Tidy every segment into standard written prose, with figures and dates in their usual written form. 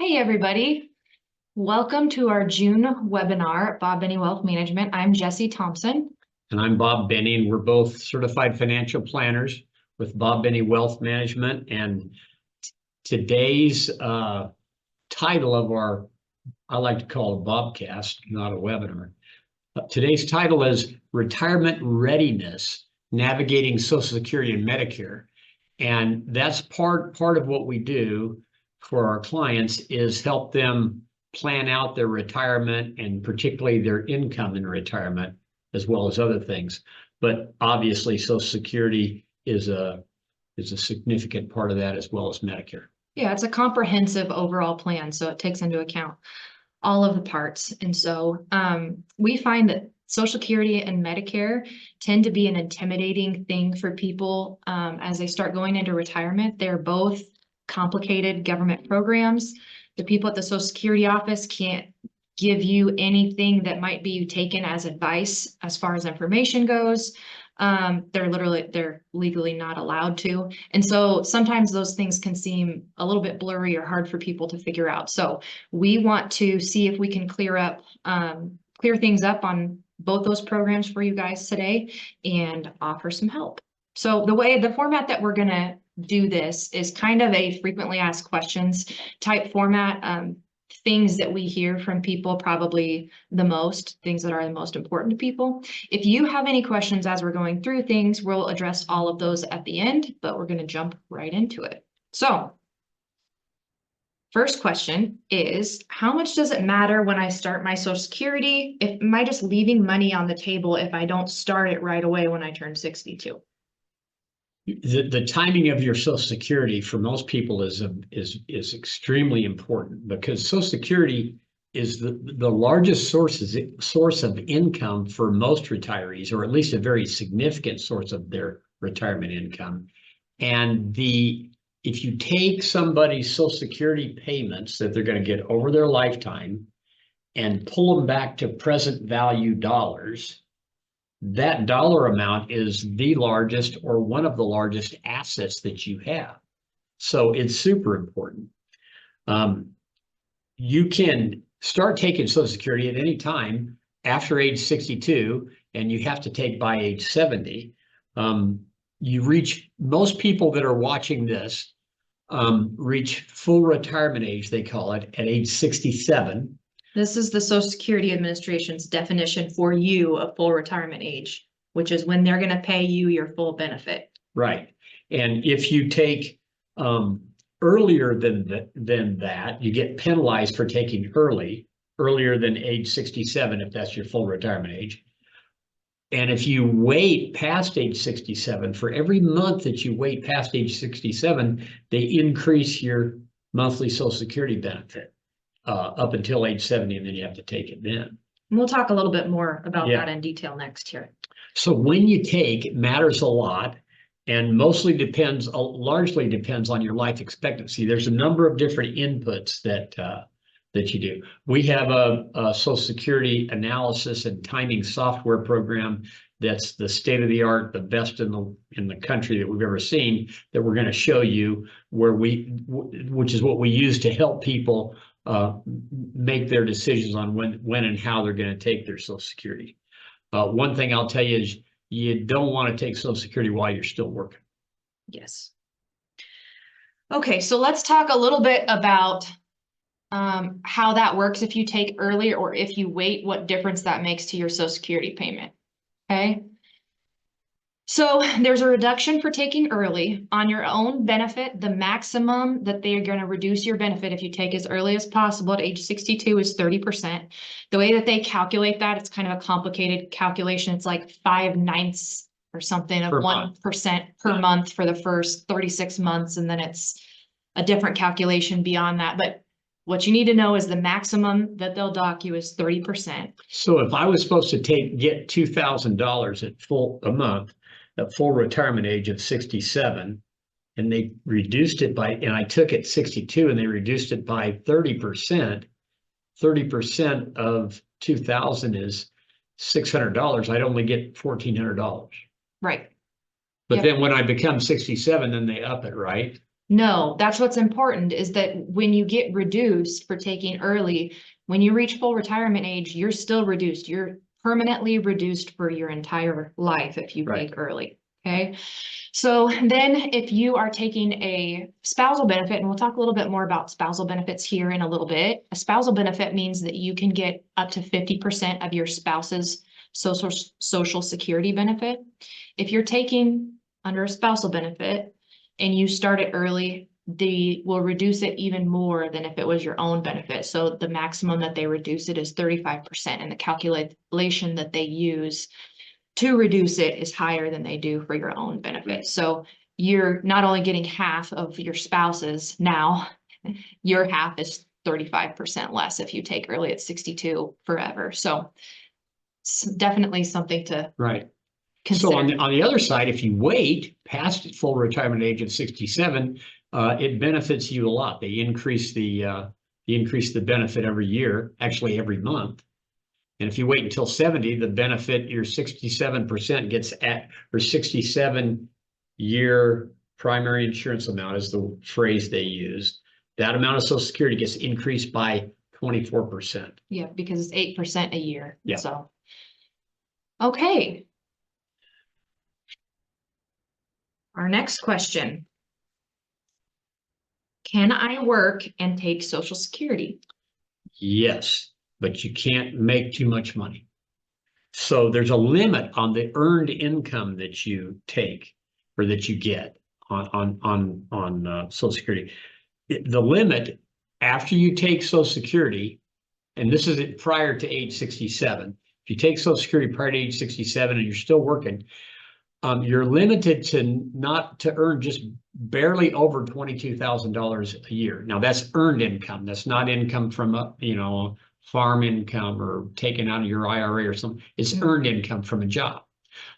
Hey, everybody. Welcome to our June webinar at Bob Benny Wealth Management. I'm Jessie Thompson. And I'm Bob Benny, and we're both certified financial planners with Bob Benny Wealth Management. And today's title of our, I like to call it a Bobcast, not a webinar. Today's title is Retirement Readiness, Navigating Social Security and Medicare. And that's part of what we do for our clients is help them plan out their retirement and particularly their income in retirement, as well as other things. But obviously, Social Security is a significant part of that, as well as Medicare. Yeah, it's a comprehensive overall plan, so it takes into account all of the parts. And so we find that Social Security and Medicare tend to be an intimidating thing for people as they start going into retirement. They're both complicated government programs. The people at the Social Security office can't give you anything that might be taken as advice as far as information goes. They're legally not allowed to. And so sometimes those things can seem a little bit blurry or hard for people to figure out. So we want to see if we can clear things up on both those programs for you guys today and offer some help. So the format that we're gonna do this is kind of a frequently asked questions type format. Things that we hear from people, probably the most, things that are the most important to people. If you have any questions as we're going through things, we'll address all of those at the end, but we're going to jump right into it. So first question is, how much does it matter when I start my Social Security? Am I just leaving money on the table if I don't start it right away when I turn 62? The timing of your Social Security for most people is extremely important, because Social Security is the largest source of income for most retirees, or at least a very significant source of their retirement income. And if you take somebody's Social Security payments that they're going to get over their lifetime and pull them back to present value dollars, that dollar amount is the largest or one of the largest assets that you have. So it's super important. You can start taking Social Security at any time after age 62, and you have to take by age 70. Most people that are watching this reach full retirement age, they call it, at age 67. This is the Social Security Administration's definition for you of full retirement age, which is when they're going to pay you your full benefit. Right. And if you take earlier than that, you get penalized for taking earlier than age 67, if that's your full retirement age. And if you wait past age 67, for every month that you wait past age 67, they increase your monthly Social Security benefit up until age 70, and then you have to take it then. And we'll talk a little bit more about that in detail next here. So when you take, it matters a lot, and largely depends on your life expectancy. There's a number of different inputs that you do. We have a Social Security analysis and timing software program that's the state of the art, the best in the country that we've ever seen, that we're going to show you, which is what we use to help people make their decisions on when and how they're going to take their Social Security. One thing I'll tell you is you don't want to take Social Security while you're still working. Yes. Okay, so let's talk a little bit about how that works if you take early or if you wait, what difference that makes to your Social Security payment. Okay. So there's a reduction for taking early on your own benefit. The maximum that they are going to reduce your benefit if you take as early as possible at age 62 is 30%. The way that they calculate that, it's kind of a complicated calculation. It's like 5/9 or something of 1% per month for the first 36 months. And then it's a different calculation beyond that. But what you need to know is the maximum that they'll dock you is 30%. So if I was supposed to get $2,000 a month at full retirement age of 67, and they reduced it and I took it 62 and they reduced it by 30%, 30% of 2,000 is $600. I'd only get $1,400. Right. But then when I become 67, then they up it, right? No, that's what's important is that when you get reduced for taking early, when you reach full retirement age, you're still reduced. You're permanently reduced for your entire life if you Right. take early. Okay. So then if you are taking a spousal benefit, and we'll talk a little bit more about spousal benefits here in a little bit. A spousal benefit means that you can get up to 50% of your spouse's social security benefit. If you're taking under a spousal benefit and you start it early, they will reduce it even more than if it was your own benefit. So the maximum that they reduce it is 35%, and the calculation that they use to reduce it is higher than they do for your own benefit. So you're not only getting half of your spouse's now, your half is 35% less if you take early at 62 forever. So it's definitely something to Right. consider. So on the other side, if you wait past full retirement age of 67, it benefits you a lot. They increase the benefit every year, actually every month. And if you wait until 70, the benefit, your 67% gets at, or 67-year primary insurance amount is the phrase they use. That amount of Social Security gets increased by 24%. Yeah, because it's 8% a year. Yeah. So, okay. Our next question. Can I work and take Social Security? Yes, but you can't make too much money. So there's a limit on the earned income that you take or that you get on Social Security. The limit after you take Social Security, and this is prior to age 67. If you take Social Security prior to age 67 and you're still working, you're limited to earn just barely over $22,000 a year. Now that's earned income. That's not income from farm income or taken out of your IRA or something. It's earned income from a job.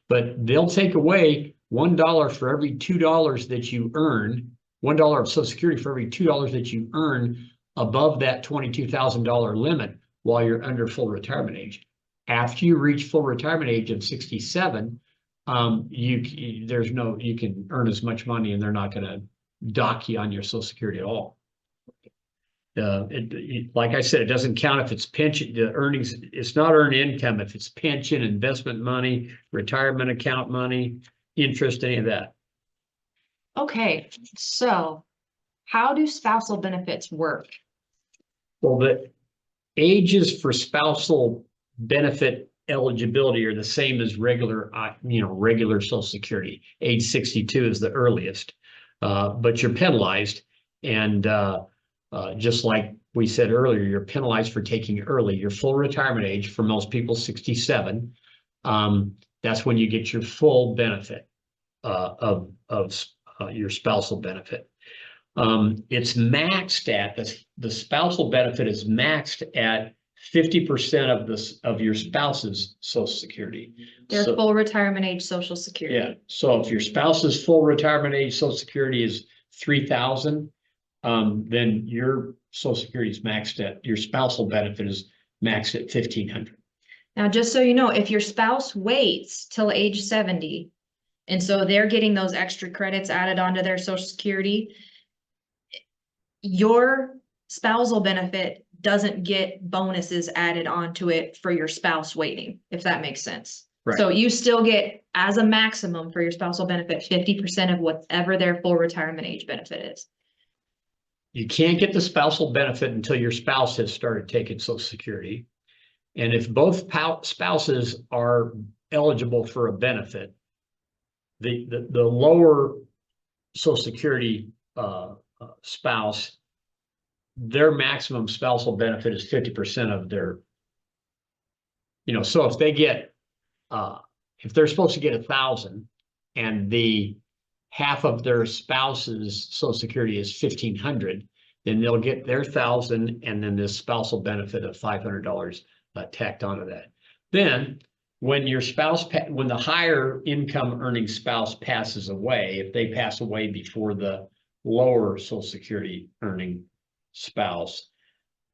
But they'll take away $1 for every $2 that you earn, $1 of Social Security for every $2 that you earn above that $22,000 limit while you're under full retirement age. After you reach full retirement age of 67, you can earn as much money and they're not going to dock you on your Social Security at all. Like I said, it doesn't count if it's pension, the earnings, it's not earned income if it's pension, investment money, retirement account money, interest, any of that. Okay, so how do spousal benefits work? Well, the ages for spousal benefit eligibility are the same as regular Social Security. Age 62 is the earliest, but you're penalized. And just like we said earlier, you're penalized for taking early. Your full retirement age for most people, 67. That's when you get your full benefit of your spousal benefit. It's maxed at the spousal benefit is maxed at 50% of your spouse's Social Security. Their full retirement age Social Security. Yeah. So if your spouse's full retirement age Social Security is $3,000, then your Social Security is maxed at, your spousal benefit is maxed at $1,500. Now, just so you know, if your spouse waits till age 70, and so they're getting those extra credits added onto their Social Security, your spousal benefit doesn't get bonuses added onto it for your spouse waiting, if that makes sense. Right. So you still get, as a maximum for your spousal benefit, 50% of whatever their full retirement age benefit is. You can't get the spousal benefit until your spouse has started taking Social Security. And if both spouses are eligible for a benefit, the lower Social Security spouse, their maximum spousal benefit is 50% of their, so if they get, if they're supposed to get 1,000 and the half of their spouse's Social Security is 1,500, then they'll get their 1,000 and then this spousal benefit of $500 tacked onto that. Then when your spouse, when the higher income earning spouse passes away, if they pass away before the lower Social Security earning spouse,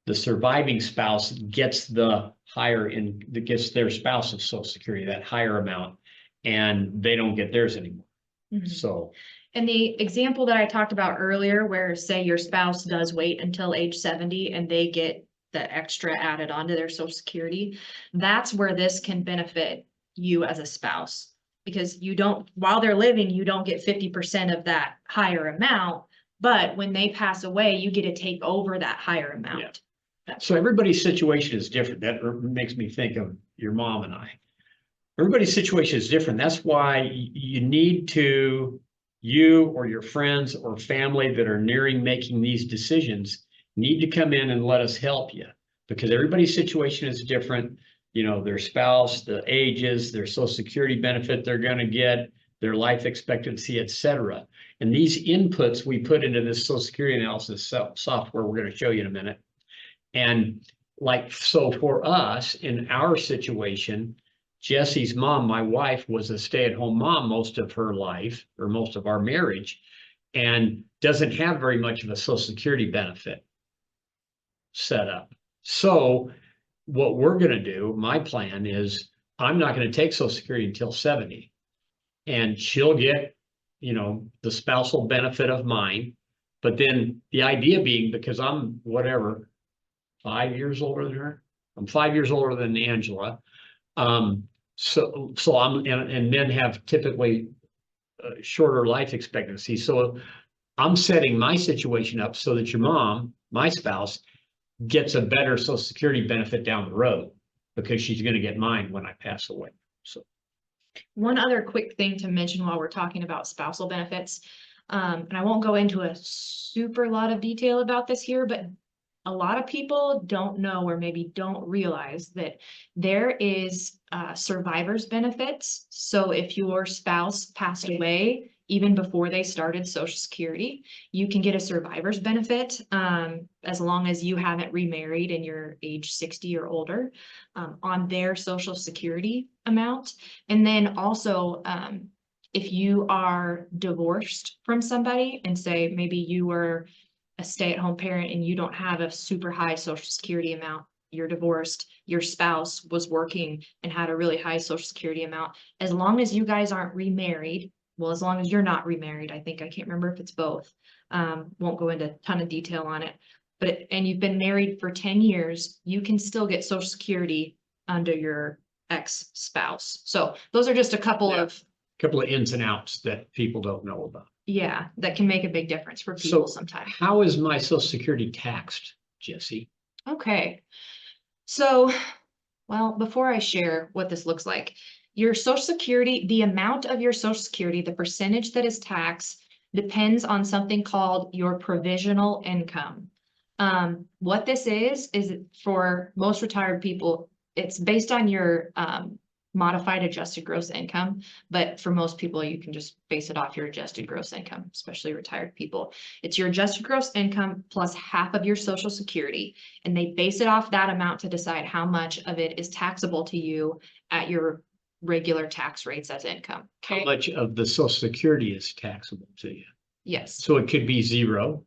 the surviving spouse gets the higher gets their spouse's Social Security, that higher amount, and they don't get theirs anymore. Mm-hmm. So, And the example that I talked about earlier, where say your spouse does wait until age 70 and they get the extra added onto their Social Security, that's where this can benefit you as a spouse. Because you don't, while they're living, you don't get 50% of that higher amount, but when they pass away, you get to take over that higher amount. So everybody's situation is different. That makes me think of your mom and I. Everybody's situation is different. That's why you need to, you or your friends or family that are nearing making these decisions need to come in and let us help you, because everybody's situation is different. You know, their spouse, the ages, their Social Security benefit they're going to get, their life expectancy, et cetera. And these inputs we put into this Social Security analysis software we're going to show you in a minute. And like, so for us, in our situation, Jesse's mom, my wife, was a stay-at-home mom most of her life, or most of our marriage, and doesn't have very much of a Social Security benefit set up. So what we're going to do, my plan is, I'm not going to take Social Security until 70. And she'll get, you know, the spousal benefit of mine. But then the idea being, because I'm whatever, 5 years older than her. I'm 5 years older than Angela. So I'm, and men have typically shorter life expectancy. So I'm setting my situation up so that your mom, my spouse, gets a better Social Security benefit down the road, because she's going to get mine when I pass away. So one other quick thing to mention while we're talking about spousal benefits, and I won't go into a super lot of detail about this here, but a lot of people don't know, or maybe don't realize, that there is survivor's benefits. So if your spouse passed away even before they started Social Security, you can get a survivor's benefit as long as you haven't remarried and you're age 60 or older on their Social Security amount. And then also, if you are divorced from somebody, and say maybe you were a stay-at-home parent and you don't have a super high Social Security amount, you're divorced, your spouse was working and had a really high Social Security amount, as long as you guys aren't remarried, well, as long as you're not remarried, I think, I can't remember if it's both, won't go into a ton of detail on it, but and you've been married for 10 years, you can still get Social Security under your ex-spouse. So those are just a couple of ins and outs that people don't know about. Yeah, that can make a big difference for people sometimes. How is my Social Security taxed, Jesse? Okay. So, well, before I share what this looks like, your Social Security, the amount of your Social Security, the percentage that is taxed, depends on something called your provisional income. What this is for most retired people, it's based on your modified adjusted gross income, but for most people, you can just base it off your adjusted gross income, especially retired people. It's your adjusted gross income plus half of your Social Security, and they base it off that amount to decide how much of it is taxable to you at your regular tax rates as income. Okay. How much of the Social Security is taxable to you? Yes. So it could be 0,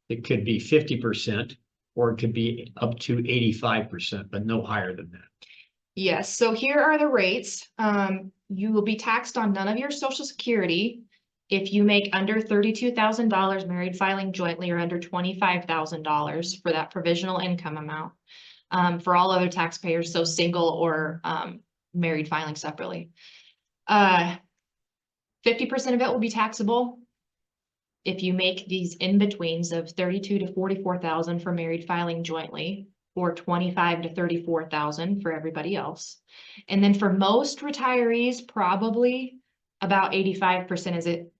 it could be 50%, or it could be up to 85%, but no higher than that. Yes, so here are the rates. You will be taxed on none of your Social Security if you make under $32,000 married filing jointly, or under $25,000 for that provisional income amount. For all other taxpayers, so single or married filing separately. 50% of it will be taxable if you make these in-betweens of 32 to 44,000 for married filing jointly, or 25 to 34,000 for everybody else. And then for most retirees, probably about 85%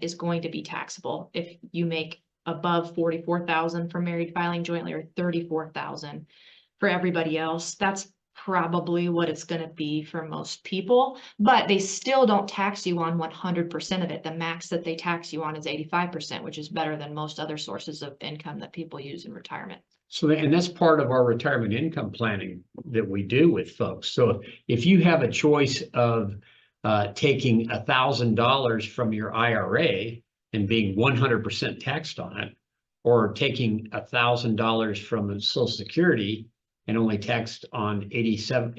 is going to be taxable if you make above 44,000 for married filing jointly, or 34,000 for everybody else. That's probably what it's going to be for most people, but they still don't tax you on 100% of it. The max that they tax you on is 85%, which is better than most other sources of income that people use in retirement. So, and that's part of our retirement income planning that we do with folks. So if you have a choice of taking $1,000 from your IRA and being 100% taxed on it, or taking $1,000 from the Social Security and only taxed on 85%,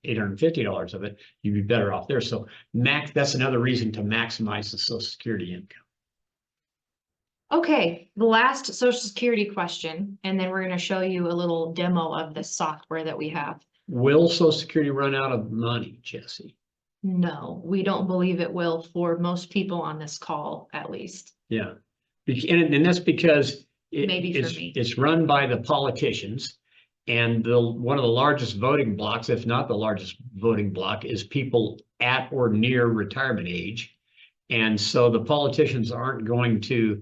$850 of it, you'd be better off there. So that's another reason to maximize the Social Security income. Okay, the last Social Security question, and then we're going to show you a little demo of the software that we have. Will Social Security run out of money, Jesse? No, we don't believe it will for most people on this call, at least. Yeah, and that's because Maybe for me. It's run by the politicians, and one of the largest voting blocks, if not the largest voting block, is people at or near retirement age. And so the politicians aren't going to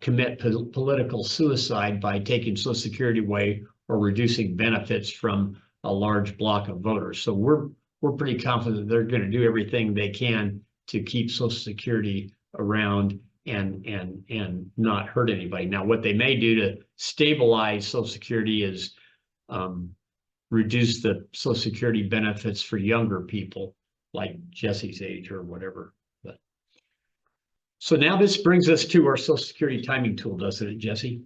commit political suicide by taking Social Security away or reducing benefits from a large block of voters. So we're pretty confident they're going to do everything they can to keep Social Security around and not hurt anybody. Now, what they may do to stabilize Social Security is reduce the Social Security benefits for younger people, like Jesse's age or whatever. But so now this brings us to our Social Security timing tool, doesn't it, Jesse?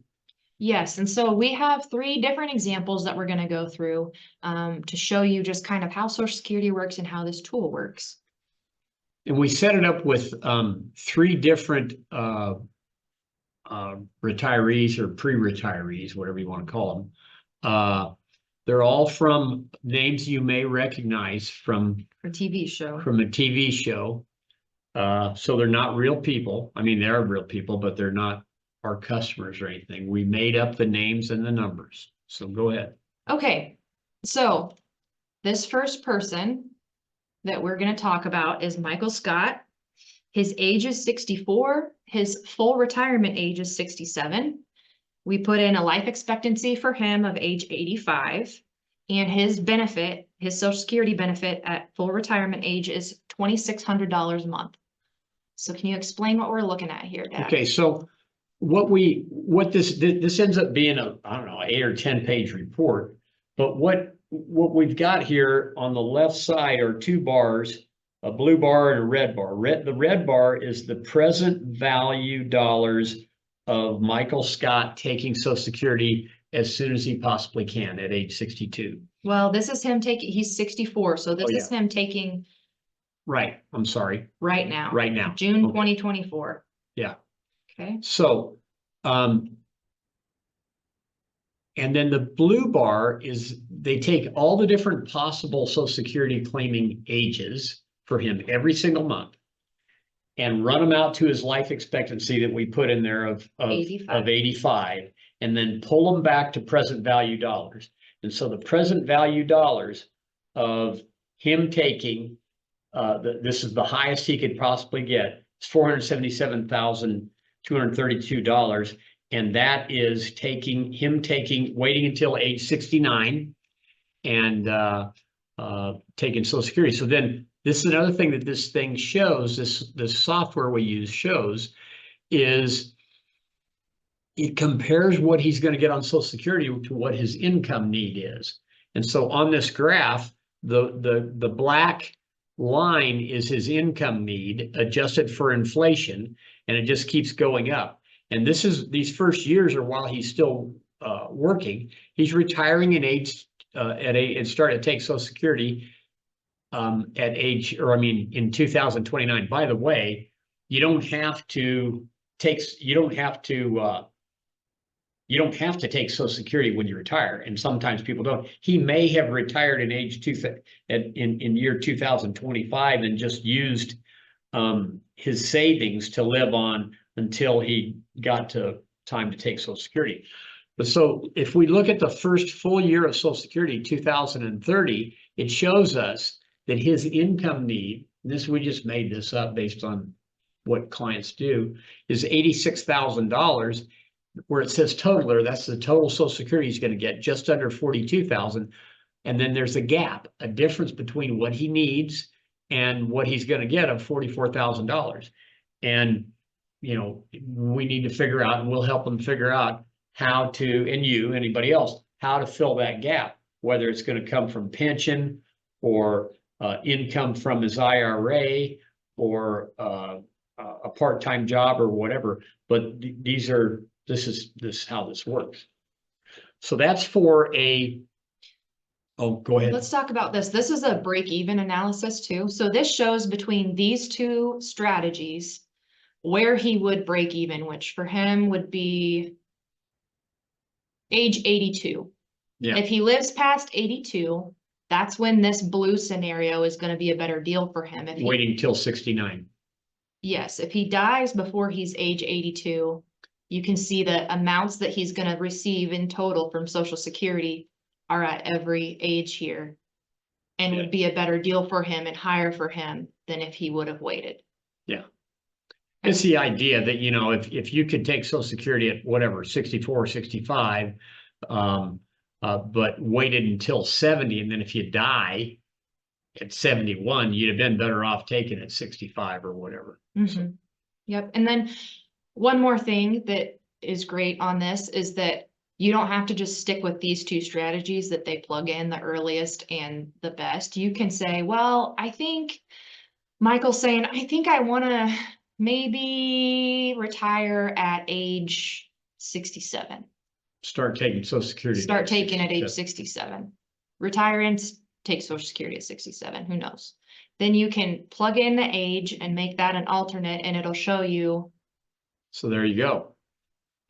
Yes, and so we have 3 different examples that we're going to go through to show you just kind of how Social Security works and how this tool works. And we set it up with 3 different retirees or pre-retirees, whatever you want to call them. They're all from names you may recognize from A TV show. From a TV show. So they're not real people. I mean, they're real people, but they're not our customers or anything. We made up the names and the numbers. So go ahead. Okay, so this first person that we're going to talk about is Michael Scott. His age is 64. His full retirement age is 67. We put in a life expectancy for him of age 85. And his benefit, his Social Security benefit at full retirement age is $2,600 a month. So can you explain what we're looking at here, Dad? Okay, so what this ends up being a, I don't know, 8 or 10 page report, but what we've got here on the left side are 2 bars, a blue bar and a red bar. The red bar is the present value dollars of Michael Scott taking Social Security as soon as he possibly can at age 62. Well, this is him taking, he's 64, so this is him taking. Right, I'm sorry. Right now. Right now. June 2024. Yeah. Okay. So, and then the blue bar is they take all the different possible Social Security claiming ages for him every single month and run them out to his life expectancy that we put in there of 85, and then pull them back to present value dollars. And so the present value dollars of him taking, this is the highest he could possibly get, it's $477,232. And that is waiting until age 69 and taking Social Security. So then this is another thing that this thing shows, this software we use shows, is it compares what he's going to get on Social Security to what his income need is. And so on this graph, the black line is his income need adjusted for inflation, and it just keeps going up. And these first years are while he's still working. He's retiring and starting to take Social Security in 2029. By the way, you don't have to take Social Security when you retire, and sometimes people don't. He may have retired in year 2025 and just used his savings to live on until he got to time to take Social Security. But so if we look at the first full year of Social Security, 2030, it shows us that his income need, we just made this up based on what clients do, is $86,000, where it says totaler, that's the total Social Security he's going to get, just under $42,000. And then there's a gap, a difference between what he needs and what he's going to get of $44,000. And, we need to figure out, and we'll help them figure out how to, and anybody else, how to fill that gap, whether it's going to come from pension or income from his IRA or a part-time job or whatever. But this is how this works. So that's for a, oh, go ahead. Let's talk about this. This is a break-even analysis too. So this shows between these two strategies where he would break even, which for him would be age 82. Yeah. If he lives past 82, that's when this blue scenario is going to be a better deal for him. If he, Waiting till 69. yes, if he dies before he's age 82, you can see the amounts that he's going to receive in total from Social Security are at every age here, and would be a better deal for him and higher for him than if he would have waited. Yeah. It's the idea that, you know, if you could take Social Security at whatever, 64 or 65, but waited until 70, and then if you die at 71, you'd have been better off taking it at 65 or whatever. Mhm. Yep. And then one more thing that is great on this is that you don't have to just stick with these two strategies that they plug in, the earliest and the best. You can say, well, I think Michael's saying, I think I want to maybe retire at age 67. Start taking Social Security. Start taking at age 67. Retire and take Social Security at 67. Who knows? Then you can plug in the age and make that an alternate, and it'll show you. So there you go.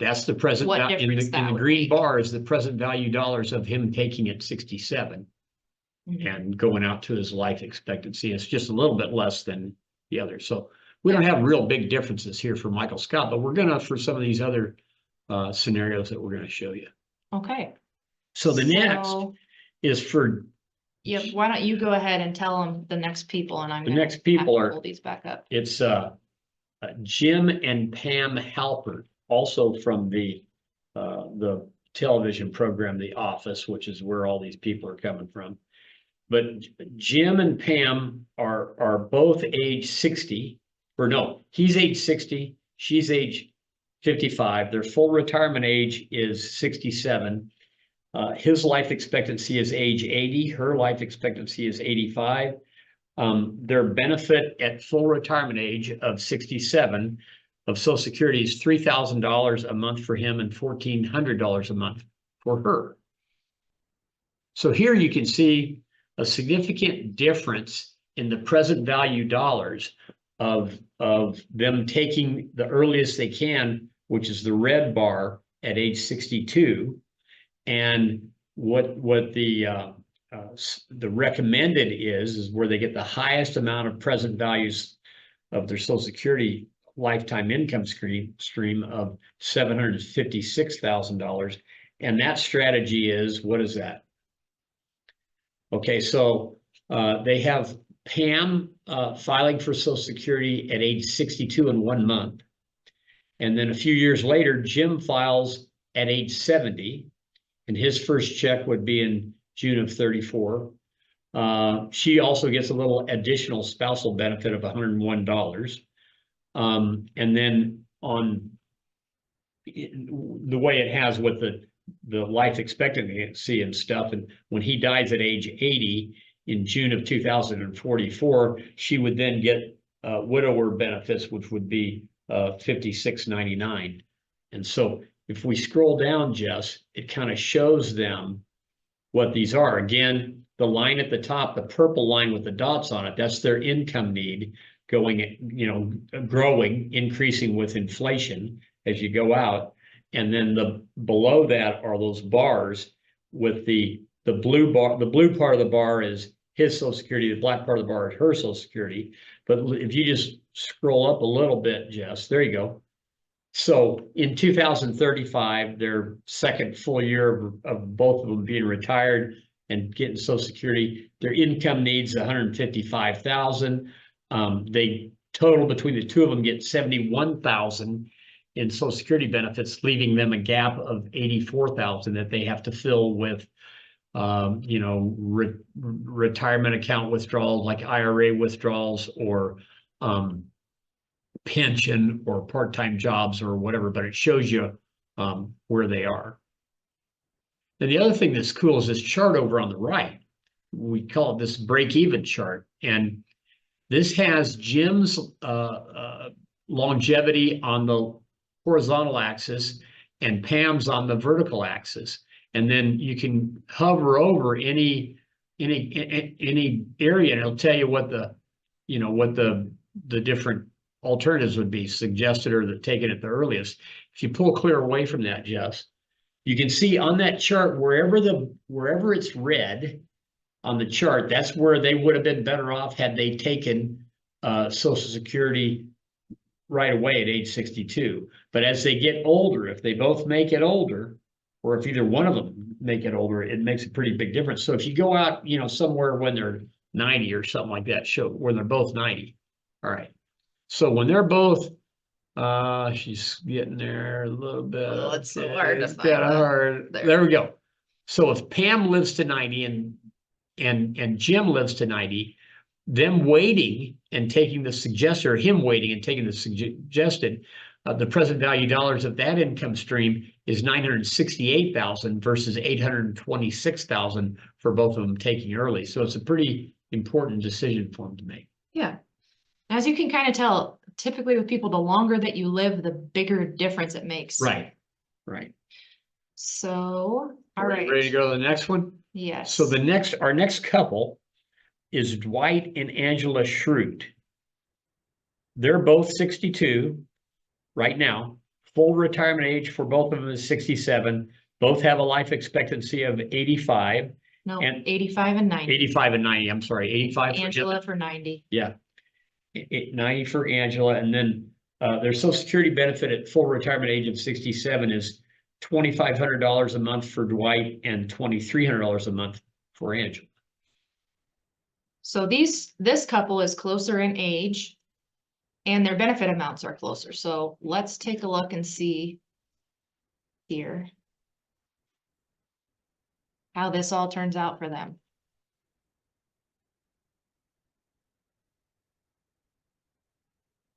That's the present What in difference the that would green make. bar is the present value dollars of him taking it 67 and going out to his life expectancy. It's just a little bit less than the other. So we don't have real big differences here for Michael Scott, but we're gonna for some of these other scenarios that we're gonna show you. Okay. So the next is for Yep. Why don't you go ahead and tell them the next people, and I'm the gonna next people have to are pull these back up. it's Jim and Pam Halpert, also from the television program The Office, which is where all these people are coming from. But Jim and Pam are both age 60, or no, he's age 60, she's age 55. Their full retirement age is 67. His life expectancy is age 80. Her life expectancy is 85. Their benefit at full retirement age of 67 of Social Security is $3,000 a month for him and $1,400 a month for her. So here you can see a significant difference in the present value dollars of them taking the earliest they can, which is the red bar at age 62, and what the recommended is where they get the highest amount of present values of their Social Security lifetime income stream of $756,000. And that strategy is, what is that? Okay, so they have Pam filing for Social Security at age 62 and 1 month. And then a few years later, Jim files at age 70, and his first check would be in June of 34. She also gets a little additional spousal benefit of $101. And then on the way it has with the life expectancy and stuff, and when he dies at age 80 in June of 2044, she would then get widower benefits, which would be $56.99. And so if we scroll down, Jess, it kind of shows them what these are. Again, the line at the top, the purple line with the dots on it, that's their income need going, you know, growing, increasing with inflation as you go out. And then the below that are those bars with the blue bar. The blue part of the bar is his Social Security, the black part of the bar is her Social Security. But if you just scroll up a little bit, Jess, there you go. So in 2035, their second full year of both of them being retired and getting Social Security, their income needs $155,000. They total between the two of them get $71,000 in Social Security benefits, leaving them a gap of $84,000 that they have to fill with, you know, retirement account withdrawals like IRA withdrawals or pension or part-time jobs or whatever, but it shows you where they are. And the other thing that's cool is this chart over on the right. We call it this break-even chart. And this has Jim's longevity on the horizontal axis and Pam's on the vertical axis. And then you can hover over any area, and it'll tell you what the, you know, what the different alternatives would be suggested or the taken at the earliest. If you pull clear away from that, Jess, you can see on that chart, wherever it's red on the chart, that's where they would have been better off had they taken Social Security right away at age 62. But as they get older, if they both make it older, or if either one of them make it older, it makes a pretty big difference. So if you go out, you know, somewhere when they're 90 or something like that, show when they're both 90. All right. So when they're both, she's getting there a little bit. Oh, it's so hard to It's find kind of that. hard. There we go. So if Pam lives to 90 and Jim lives to 90, them waiting and taking the suggested, or him waiting and taking the suggested, the present value dollars of that income stream is 968,000 versus 826,000 for both of them taking early. So it's a pretty important decision for them to make. Yeah. As you can kind of tell, typically with people, the longer that you live, the bigger difference it makes. Right. Right. So, all right. Ready to go to the next one? Yes. So our next couple is Dwight and Angela Schrute. They're both 62 right now. Full retirement age for both of them is 67. Both have a life expectancy of 85. No, and 85 and 90. 85 and 90, I'm sorry, 85 Angela for 90. Yeah. 90 for Angela. And then their Social Security benefit at full retirement age of 67 is $2,500 a month for Dwight and $2,300 a month for Angela. So this couple is closer in age and their benefit amounts are closer. So let's take a look and see here how this all turns out for them.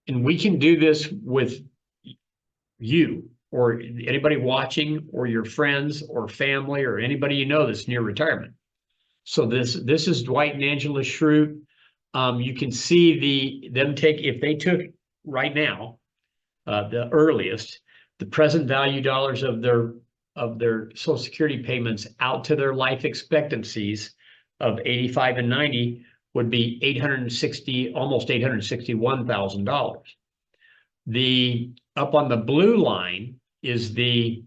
And we can do this with you or anybody watching or your friends or family or anybody you know that's near retirement. So this is Dwight and Angela Schrute. You can see them take, if they took right now, the earliest, the present value dollars of their Social Security payments out to their life expectancies of 85 and 90 would be almost $861,000. The up on the blue line is the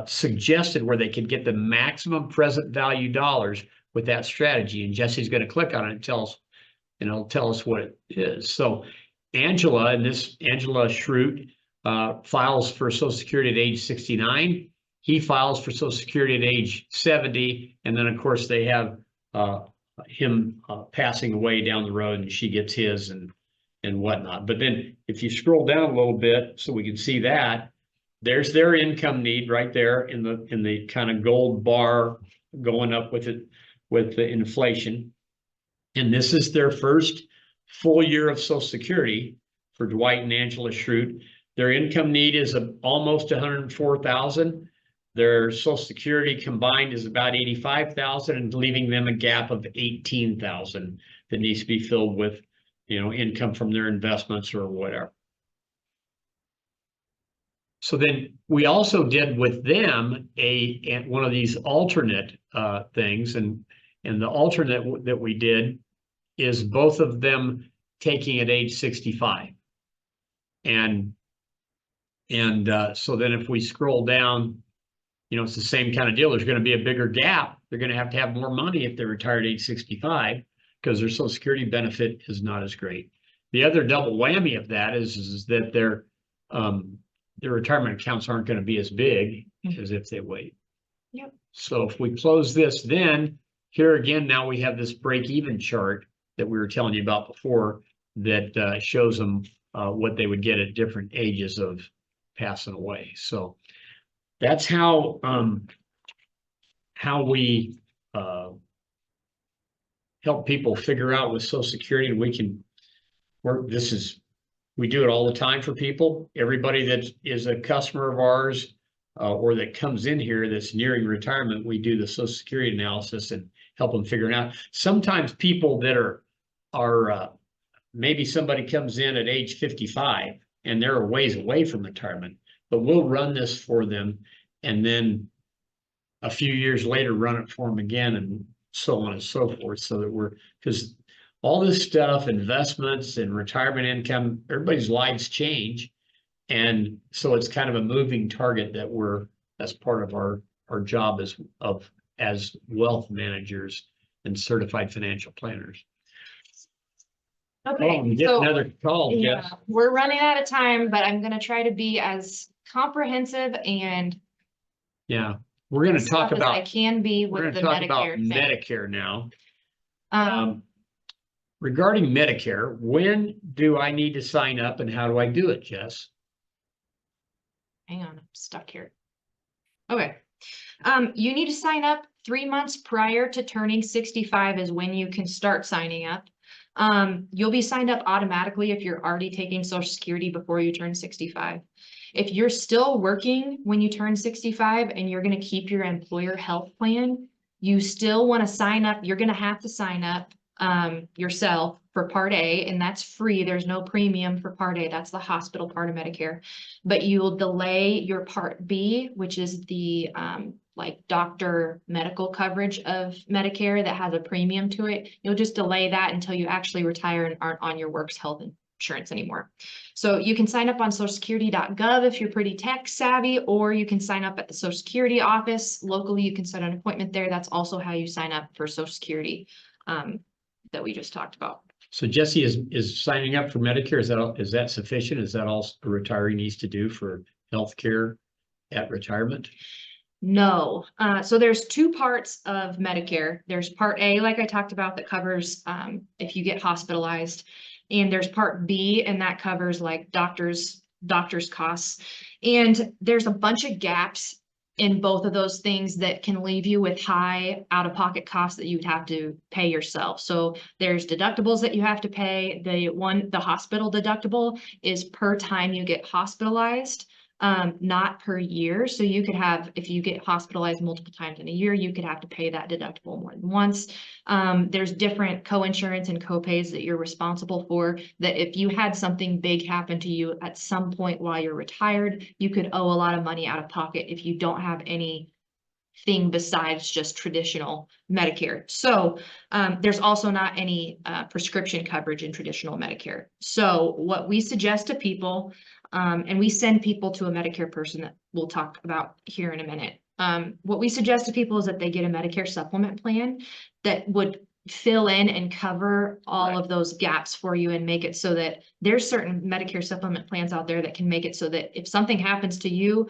suggested where they could get the maximum present value dollars with that strategy. And Jesse's going to click on it and it'll tell us what it is. So Angela Schrute files for Social Security at age 69. He files for Social Security at age 70. And then of course they have him passing away down the road and she gets his and whatnot. But then if you scroll down a little bit so we can see that, there's their income need right there in the kind of gold bar going up with it, with the inflation. And this is their first full year of Social Security for Dwight and Angela Schrute. Their income need is almost $104,000. Their Social Security combined is about $85,000 and leaving them a gap of $18,000 that needs to be filled with, you know, income from their investments or whatever. So then we also did with them one of these alternate things, and the alternate that we did is both of them taking at age 65. And so then if we scroll down, you know, it's the same kind of deal. There's going to be a bigger gap. They're going to have more money if they're retired at age 65 because their Social Security benefit is not as great. The other double whammy of that is that their retirement accounts aren't going to be as big as if they wait. Yep. So if we close this, then here again, now we have this break-even chart that we were telling you about before that shows them what they would get at different ages of passing away. So that's how we help people figure out with Social Security, and we can work. We do it all the time for people. Everybody that is a customer of ours or that comes in here that's nearing retirement, we do the Social Security analysis and help them figure it out. Sometimes people that are maybe somebody comes in at age 55 and they're a ways away from retirement, but we'll run this for them and then a few years later, run it for them again and so on and so forth. So that because all this stuff, investments and retirement income, everybody's lives change. And so it's kind of a moving target that's part of our job as wealth managers and certified financial planners. Okay, I'm getting another call, yeah, Jess. we're running out of time, but I'm gonna try to be as comprehensive and Yeah, we're going to talk stuff as I about can be we're going with to the talk about Medicare thing. Medicare now. Um, Regarding Medicare, when do I need to sign up and how do I do it, Jess? hang on, I'm stuck here. Okay. You need to sign up 3 months prior to turning 65 is when you can start signing up. You'll be signed up automatically if you're already taking Social Security before you turn 65. If you're still working when you turn 65 and you're going to keep your employer health plan, you still want to sign up. You're going to have to sign up yourself for Part A, and that's free. There's no premium for Part A. That's the hospital part of Medicare. But you'll delay your Part B, which is the like doctor medical coverage of Medicare that has a premium to it. You'll just delay that until you actually retire and aren't on your work's health insurance anymore. So you can sign up on socialsecurity.gov if you're pretty tech savvy, or you can sign up at the Social Security office. Locally, you can set an appointment there. That's also how you sign up for Social Security that we just talked about. So Jesse is signing up for Medicare. Is that sufficient? Is that all a retiree needs to do for healthcare at retirement? No. So there's two parts of Medicare. There's Part A, like I talked about, that covers if you get hospitalized. And there's Part B, and that covers like doctors costs. And there's a bunch of gaps in both of those things that can leave you with high out-of-pocket costs that you would have to pay yourself. So there's deductibles that you have to pay. The hospital deductible is per time you get hospitalized, not per year. So you could have, if you get hospitalized multiple times in a year, you could have to pay that deductible more than once. There's different co-insurance and co-pays that you're responsible for, that if you had something big happen to you at some point while you're retired, you could owe a lot of money out of pocket if you don't have anything besides just traditional Medicare. So there's also not any prescription coverage in traditional Medicare. So what we suggest to people, and we send people to a Medicare person that we'll talk about here in a minute. What we suggest to people is that they get a Medicare supplement plan that would fill in and cover all of those gaps for you and make it so that there's certain Medicare supplement plans out there that can make it so that if something happens to you,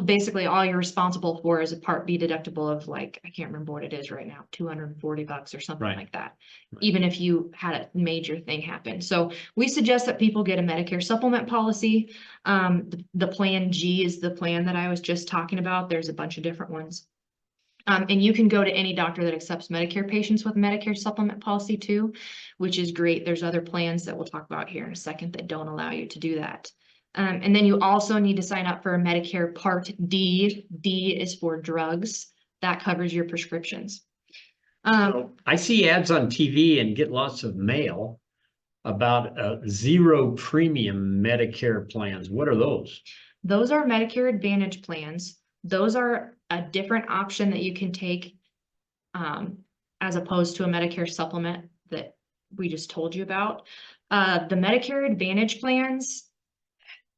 basically all you're responsible for is a Part B deductible of like, I can't remember what it is right now, $240 or something like that, even if you had a major thing happen. So we suggest that people get a Medicare supplement policy. The Plan G is the plan that I was just talking about. There's a bunch of different ones. And you can go to any doctor that accepts Medicare patients with Medicare supplement policy too, which is great. There's other plans that we'll talk about here in a second that don't allow you to do that. And then you also need to sign up for a Medicare Part D. D is for drugs. That covers your prescriptions. So I see ads on TV and get lots of mail about zero premium Medicare plans. What are those? Those are Medicare Advantage plans. Those are a different option that you can take as opposed to a Medicare supplement that we just told you about. The Medicare Advantage plans,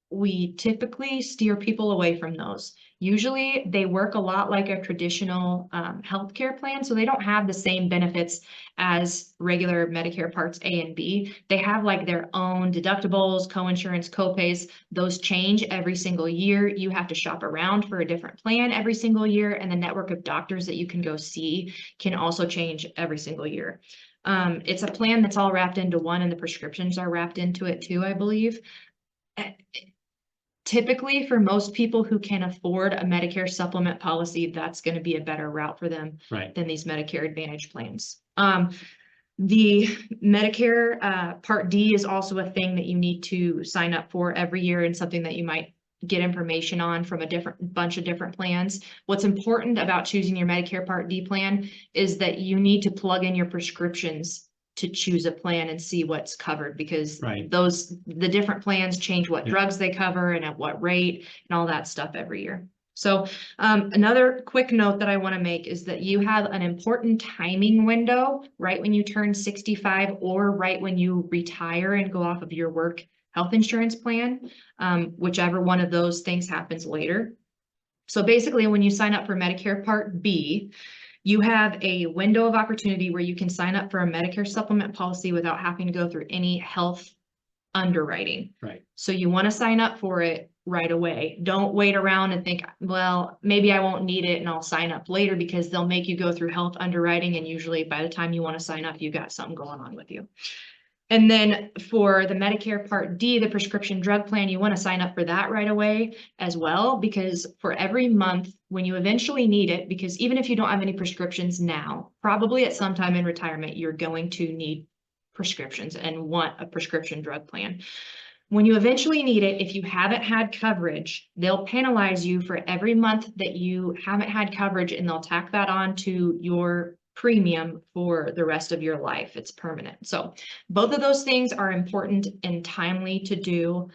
we typically steer people away from those. Usually they work a lot like a traditional healthcare plan, so they don't have the same benefits as regular Medicare Parts A and B. They have like their own deductibles, co-insurance, co-pays. Those change every single year. You have to shop around for a different plan every single year, and the network of doctors that you can go see can also change every single year. It's a plan that's all wrapped into one, and the prescriptions are wrapped into it too, I believe. Typically, for most people who can afford a Medicare supplement policy, that's going to be a better route for them than these Medicare Advantage plans. The Medicare Part D is also a thing that you need to sign up for every year, and something that you might get information on from a bunch of different plans. What's important about choosing your Medicare Part D plan is that you need to plug in your prescriptions to choose a plan and see what's covered, because the different plans change what drugs they cover and at what rate and all that stuff every year. So another quick note that I want to make is that you have an important timing window right when you turn 65 or right when you retire and go off of your work health insurance plan, whichever one of those things happens later. So basically, when you sign up for Medicare Part B, you have a window of opportunity where you can sign up for a Medicare supplement policy without having to go through any health underwriting. Right. So you want to sign up for it right away. Don't wait around and think, well, maybe I won't need it and I'll sign up later, because they'll make you go through health underwriting. And usually by the time you want to sign up, you got something going on with you. And then for the Medicare Part D, the prescription drug plan, you want to sign up for that right away as well, because for every month when you eventually need it, because even if you don't have any prescriptions now, probably at some time in retirement, you're going to need prescriptions and want a prescription drug plan. When you eventually need it, if you haven't had coverage, they'll penalize you for every month that you haven't had coverage, and they'll tack that on to your premium for the rest of your life. It's permanent. So both of those things are important and timely to do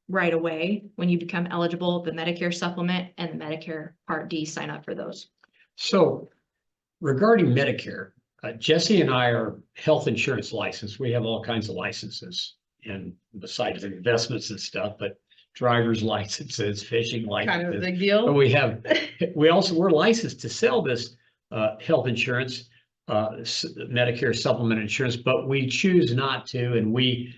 right away when you become eligible. The Medicare supplement and the Medicare Part D, sign up for those. So regarding Medicare, Jesse and I are health insurance licensed. We have all kinds of licenses, and besides investments and stuff, but driver's licenses, fishing licenses. Kind of a big deal. But we're licensed to sell this health insurance, Medicare supplement insurance, but we choose not to, and we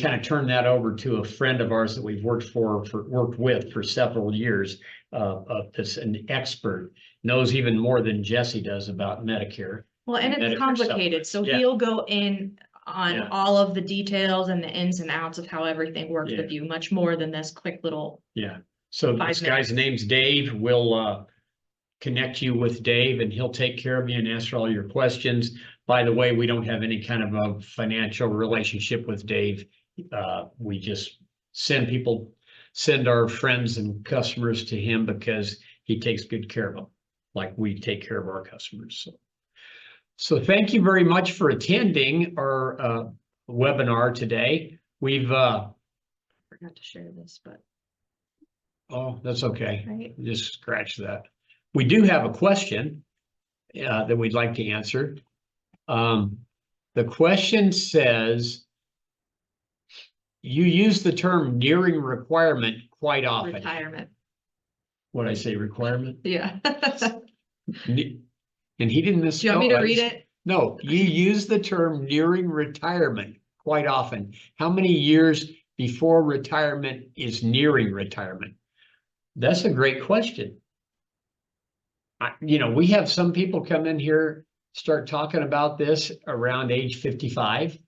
kind of turn that over to a friend of ours that we've worked with for several years. That's an expert, knows even more than Jesse does about Medicare. Well, and it's complicated, so he'll go in on all of the details and the ins and outs of how everything works with you, much more than this quick little. Yeah. So this guy's name's Dave. We'll connect you with Dave, and he'll take care of you and answer all your questions. By the way, we don't have any kind of a financial relationship with Dave. We just send our friends and customers to him because he takes good care of them, like we take care of our customers. So thank you very much for attending our webinar today. We've forgot to share this, but oh, that's okay. Right. Just scratch that. We do have a question that we'd like to answer. The question says, you use the term nearing requirement quite often. Retirement. What I say, requirement? Yeah. And he didn't misspell. Do you want me to read it? No, you use the term nearing retirement quite often. How many years before retirement is nearing retirement? That's a great question. We have some people come in here, start talking about this around age 55.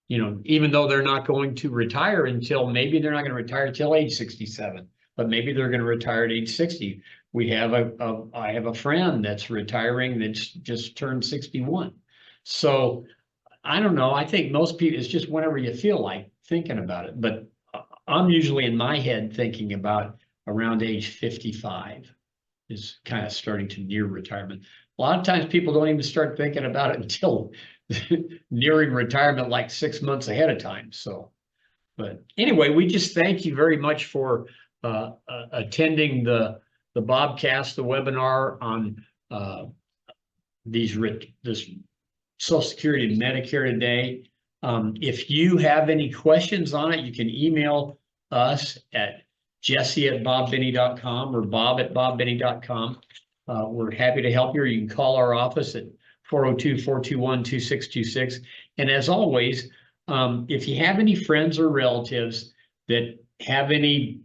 Even though they're not going to retire maybe they're not going to retire until age 67, but maybe they're going to retire at age 60. I have a friend that's retiring that's just turned 61. So I don't know. I think most people, it's just whenever you feel like thinking about it. But I'm usually in my head thinking about around age 55 is kind of starting to near retirement. A lot of times people don't even start thinking about it until nearing retirement, like 6 months ahead of time. So, but anyway, we just thank you very much for attending the Bobcast, the webinar on this Social Security and Medicare today. If you have any questions on it, you can email us at jesse@bobbenny.com or bob@bobbenny.com. We're happy to help you. You can call our office at 402-421-2626. And as always, if you have any friends or relatives that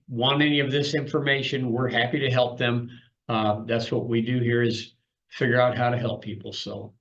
want any of this information, we're happy to help them. That's what we do here, is figure out how to help people. So